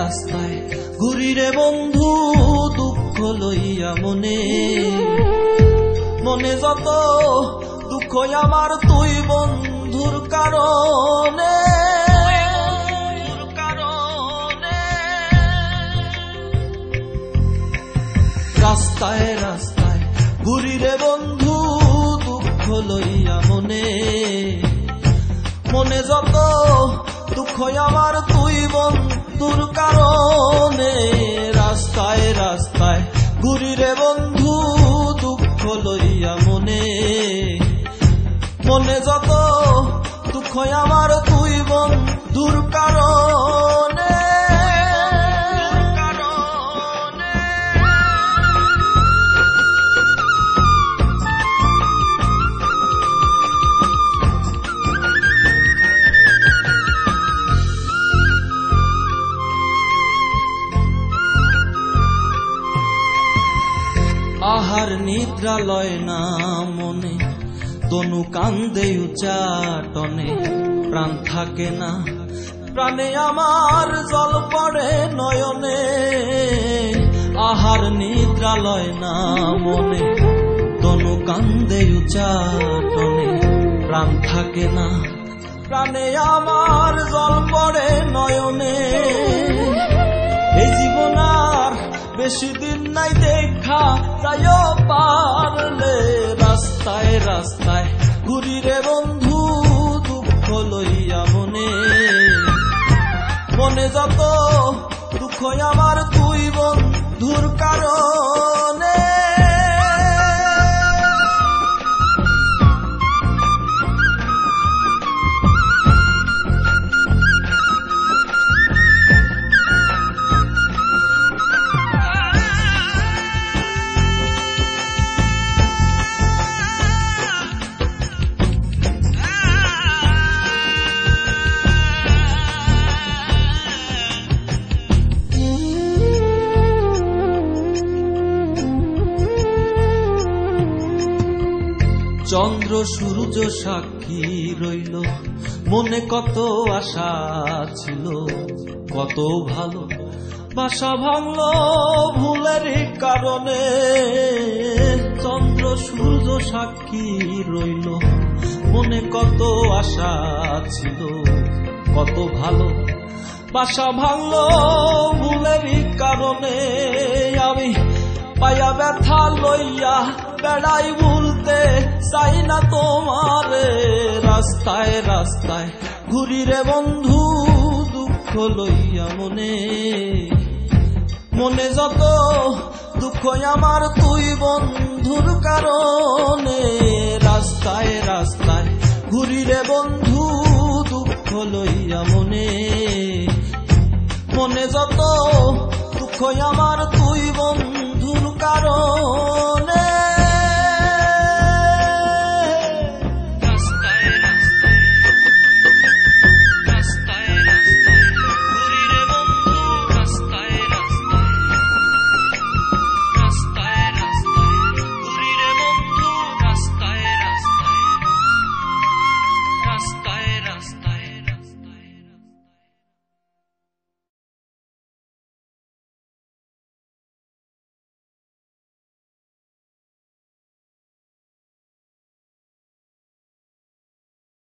রাস্তায় ঘুরি রে বন্ধু দুঃখ লইয়া মনে মনে যত দুঃখ আমার তুই বন্ধুর কারণে রাস্তায় রাস্তায় ঘুরি রে বন্ধু দুঃখ লইয়া মনে মনে যত দুঃখ আমার তুই বন্ধুর কারণে রাস্তায় রাস্তায় ঘুরি রে বন্ধু দুঃখ লইয়া মনে মনে যত দুঃখ আমার তুই বন্ধুর কারণে আহার নিদ্রা লয় না মনে তনু কান্দে উচ্চাটনে প্রাণ থাকে না প্রাণে আমার জল পড়ে নয়নে আহার নিদ্রা লয় না মনে তনু কান্দে উচ্চাটনে প্রাণ থাকে না প্রাণে আমার জল পড়ে নয়নে এই জীবন আর বেশি দিন নাই দেখা যাইও পারলে রাস্তায় রাস্তায় ঘুরি রে বন্ধু দুঃখ লইয়া মনে মনে যত দুঃখ আমার তুই বন্ধুর কারণে চন্দ্র সূর্য সাক্ষী রইল মনে কত আশা ছিল কত ভালো বাসা ভাঙলো ভুলের কারণে চন্দ্র সূর্য সাক্ষী রইল মনে কত আশা ছিল কত ভালো বাসা ভাঙলো ভুলের কারণে আমি পায়া ব্যথা লইয়া বেড়াই ভুলতে চাই না তোমারে রাস্তায় রাস্তায় ঘুরি রে বন্ধু দুঃখ লইয়া মনে মনে যত দুঃখ আমার তুই বন্ধুর কারণে রাস্তায় রাস্তায় ঘুরি রে বন্ধু দুঃখ লইয়া মনে মনে যত দুঃখ আমার তুই বন্ধু